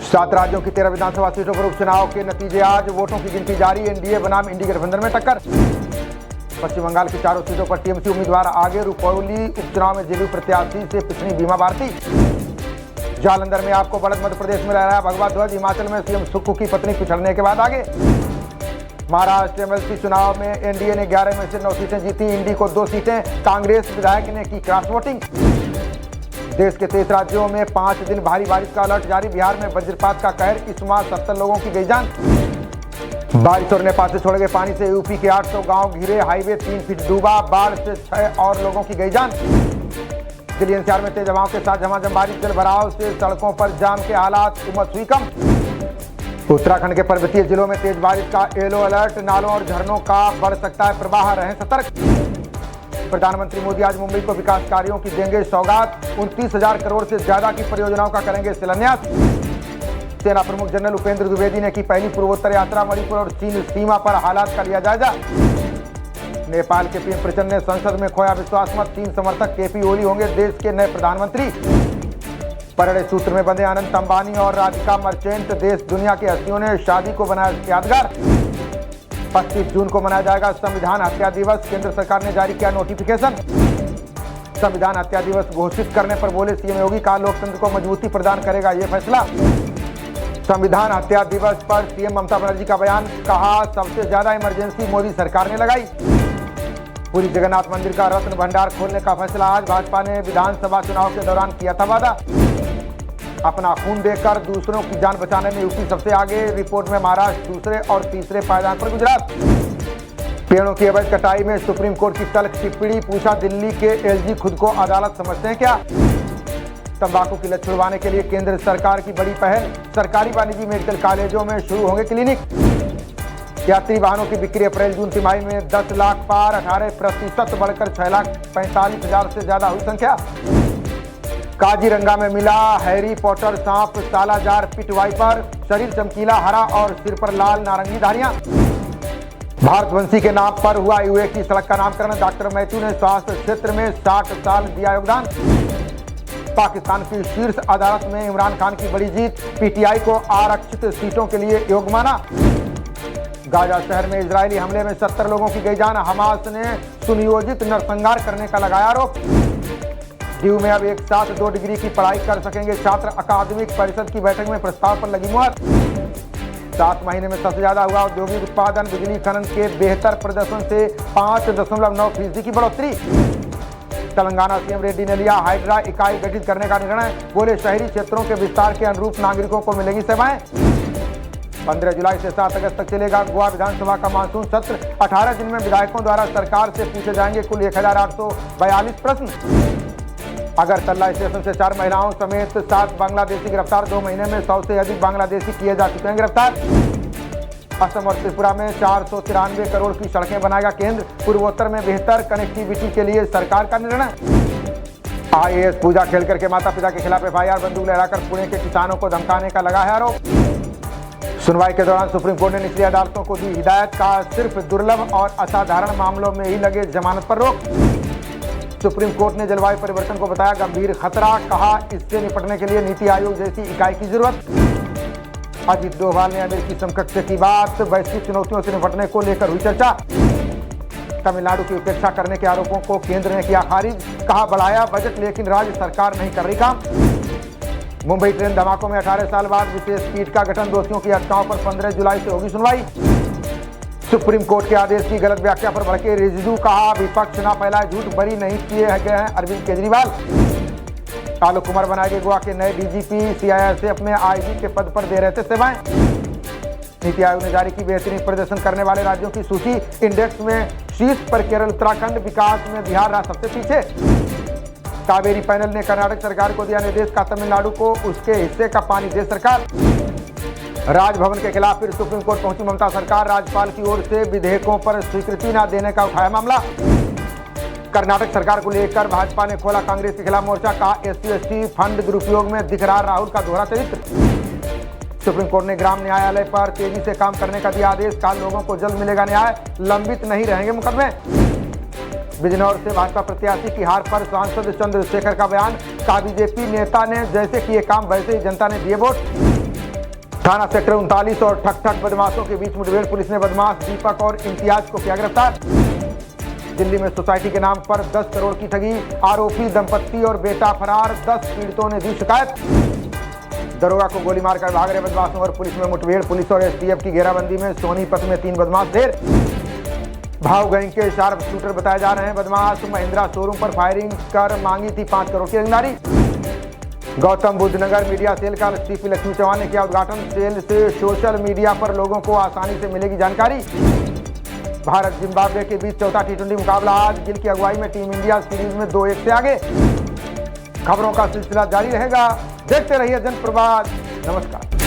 सात राज्यों की 13 विधानसभा सीटों पर उपचुनाव के नतीजे आज। वोटों की गिनती जारी। एनडीए बनाम इंडी गठबंधन में टक्कर। पश्चिम बंगाल की चारों सीटों पर टीएमसी उम्मीदवार आगे। रुपौली उपचुनाव में जेडीयू प्रत्याशी से पिछड़ी बीमा भारती। जालंधर में आपको बढ़त। मध्य प्रदेश में लहराया भगवा ध्वज। हिमाचल में सीएम सुक्खू की पत्नी पिछड़ने के बाद आगे। महाराष्ट्र एमएलसी चुनाव में एनडीए ने 11 में से 9 सीटें जीती। इंडी को 2 सीटें। कांग्रेस विधायक ने की क्रॉस वोटिंग। देश के 23 राज्यों में 5 दिन भारी बारिश का अलर्ट जारी। बिहार में वज्रपात का कहर। इस माह 70 लोगों की गई जान। बारिश और नेपाल से छोड़े गए पानी से यूपी के 800 गांव घिरे। हाईवे 3 फीट डूबा। बाढ़ से 6 और लोगों की गई जान। दिल्ली एनसीआर में तेज हवाओं के साथ झमाझम बारिश। जल भराव से सड़कों पर जाम के हालात। उमस हुई कम। उत्तराखंड के पर्वतीय जिलों में तेज बारिश का येलो अलर्ट। नालों और झरनों का बढ़ सकता है प्रवाह, रहें सतर्क। प्रधानमंत्री मोदी आज मुंबई को विकास कार्यों की देंगे सौगात। 29,000 करोड़ से ज्यादा की परियोजनाओं का करेंगे शिलान्यास। सेना प्रमुख जनरल उपेंद्र द्विवेदी ने की पहली पूर्वोत्तर यात्रा। मणिपुर और चीन सीमा पर हालात का लिया जायजा। नेपाल के पीएम प्रचंड ने संसद में खोया विश्वास मत। चीन समर्थक केपी ओली होंगे देश के नए प्रधानमंत्री। परड़े सूत्र में बंधे अनंत अंबानी और राधिका मर्चेंट। देश दुनिया के हस्तियों ने शादी को बनाया यादगार। 25 जून को मनाया जाएगा संविधान हत्या दिवस। केंद्र सरकार ने जारी किया नोटिफिकेशन। संविधान हत्या दिवस घोषित करने पर बोले सीएम योगी, कहा लोकतंत्र को मजबूती प्रदान करेगा ये फैसला। संविधान हत्या दिवस पर सीएम ममता बनर्जी का बयान। कहा सबसे ज्यादा इमरजेंसी मोदी सरकार ने लगाई। पुरी जगन्नाथ मंदिर का रत्न भंडार खोलने का फैसला आज। भाजपा ने विधानसभा चुनाव के दौरान किया था वादा। अपना खून देकर दूसरों की जान बचाने में यूपी सबसे आगे। रिपोर्ट में महाराष्ट्र दूसरे और तीसरे पायदान पर गुजरात। पेड़ों की अवैध कटाई में सुप्रीम कोर्ट की तल्ख टिप्पणी। पूछा दिल्ली के एलजी खुद को अदालत समझते हैं क्या। तंबाकू की लत छुड़वाने के लिए केंद्र सरकार की बड़ी पहल। सरकारी व निजी मेडिकल कॉलेजों में शुरू होंगे क्लिनिक। यात्री वाहनों की बिक्री अप्रैल जून तिमाही में 10 लाख पार। 18% बढ़कर 6,45,000 से ज्यादा हुई संख्या। काजीरंगा में मिला हैरी पॉटर सांप सालाजार पिट वाइपर। शरीर चमकीला हरा और सिर पर लाल नारंगी धारियां। भारतवंशी के नाम पर हुआ यूए की सड़क का नामकरण। डॉक्टर मैथ्यू ने स्वास्थ्य क्षेत्र में 60 साल दिया योगदान। पाकिस्तान की शीर्ष अदालत में इमरान खान की बड़ी जीत। पीटीआई को आरक्षित सीटों के लिए योग्य माना। गाजा शहर में इजरायली हमले में 70 लोगों की गई जान। हमास ने सुनियोजित नरसंहार करने का लगाया आरोप। डीयू में अब एक साथ 2 डिग्री की पढ़ाई कर सकेंगे छात्र। अकादमिक परिषद की बैठक में प्रस्ताव पर लगी मुहर। 7 महीने में सबसे ज्यादा हुआ औद्योगिक उत्पादन। बिजली खनन के बेहतर प्रदर्शन से 5.9% की बढ़ोतरी। तेलंगाना सीएम रेड्डी ने लिया हाइड्रा इकाई गठित करने का निर्णय। बोले शहरी क्षेत्रों के विस्तार के अनुरूप नागरिकों को मिलेगी सेवाएं। 15 जुलाई से 7 अगस्त तक चलेगा गोवा विधानसभा का मानसून सत्र। 18 दिन में विधायकों द्वारा सरकार से पूछे जाएंगे कुल 1,842 प्रश्न। अगरतला स्टेशन से 4 महिलाओं समेत 7 बांग्लादेशी गिरफ्तार। 2 महीने में 100 से अधिक बांग्लादेशी किए जा चुके हैं गिरफ्तार। असम और त्रिपुरा में 493 करोड़ की सड़कें बनाएगा केंद्र। पूर्वोत्तर में बेहतर कनेक्टिविटी के लिए सरकार का निर्णय। आईएएस पूजा खेल करके माता पिता के खिलाफ एफआईआर। बंदूक लहराकर पुणे के किसानों को धमकाने का लगा है आरोप। सुनवाई के दौरान सुप्रीम कोर्ट ने निचली अदालतों को दी हिदायत। का सिर्फ दुर्लभ और असाधारण मामलों में ही लगे जमानत पर रोक। सुप्रीम कोर्ट ने जलवायु परिवर्तन को बताया गंभीर खतरा। कहा इससे निपटने के लिए नीति आयोग जैसी इकाई की जरूरत। अजीत डोभाल ने अमेरिकी समकक्ष से की बात। वैश्विक चुनौतियों से निपटने को लेकर हुई चर्चा। तमिलनाडु की उपेक्षा करने के आरोपों को केंद्र ने किया खारिज। कहा बढ़ाया बजट लेकिन राज्य सरकार नहीं कर रही काम। मुंबई ट्रेन धमाकों में 18 साल बाद विशेष पीठ का गठन। दोषियों की याचिकाओं पर 15 जुलाई से होगी सुनवाई। सुप्रीम कोर्ट के आदेश की गलत व्याख्या पर भड़के रिजिजू। कहा विपक्ष न फैलाए झूठ। बरी नहीं किए गए हैं अरविंद केजरीवाल। आलोक कुमार बनाए गए गोवा के नए डीजीपी। सीआईएसएफ में आईजी के पद पर दे रहे थे सेवाएं। नीति आयोग ने जारी की बेहतरीन प्रदर्शन करने वाले राज्यों की सूची। इंडेक्स में शीर्ष पर केरल, उत्तराखंड। विकास में बिहार रहा सबसे पीछे। कावेरी पैनल ने कर्नाटक सरकार को दिया निर्देश। का तमिलनाडु को उसके हिस्से का पानी दे सरकार। राजभवन के खिलाफ फिर सुप्रीम कोर्ट पहुंची ममता सरकार। राज्यपाल की ओर से विधेयकों पर स्वीकृति न देने का उठाया मामला। कर्नाटक सरकार को लेकर भाजपा ने खोला कांग्रेस के खिलाफ मोर्चा। कहा SC/ST फंड दुरुपयोग में दिख रहा राहुल का दोहरा चरित्र। सुप्रीम कोर्ट ने ग्राम न्यायालय पर तेजी से काम करने का दिया आदेश। कहा लोगों को जल्द मिलेगा न्याय। लंबित नहीं रहेंगे मुकदमे। बिजनौर से भाजपा प्रत्याशी की हार पर सांसद चंद्रशेखर का बयान, कहा बीजेपी नेता ने जैसे किए काम वैसे ही जनता ने दिए वोट। थाना सेक्टर 39 और ठक ठक बदमाशों के बीच मुठभेड़, पुलिस ने बदमाश दीपक और इम्तियाज को किया गिरफ्तार। दिल्ली में सोसाइटी के नाम पर 10 करोड़ की ठगी, आरोपी दंपत्ति और बेटा फरार, 10 पीड़ितों ने दी शिकायत। दरोगा को गोली मारकर भाग रहे बदमाशों और पुलिस में मुठभेड़, पुलिस और एसटीएफ की घेराबंदी में सोनीपत में 3 बदमाश ढेर। भाव गैंग के शार्प शूटर बताए जा रहे हैं बदमाश, महिंद्रा शोरूम पर फायरिंग कर मांगी थी 5 करोड़ की रंगदारी। गौतम बुद्ध नगर मीडिया सेल का सीपी लक्ष्मी चौहान ने किया उद्घाटन, सेल से सोशल मीडिया पर लोगों को आसानी से मिलेगी जानकारी। भारत जिम्बाब्वे के बीच चौथा टी20 मुकाबला आज, गिल की अगुवाई में टीम इंडिया सीरीज में 2-1 से आगे। खबरों का सिलसिला जारी रहेगा, देखते रहिए जनप्रवाद। नमस्कार।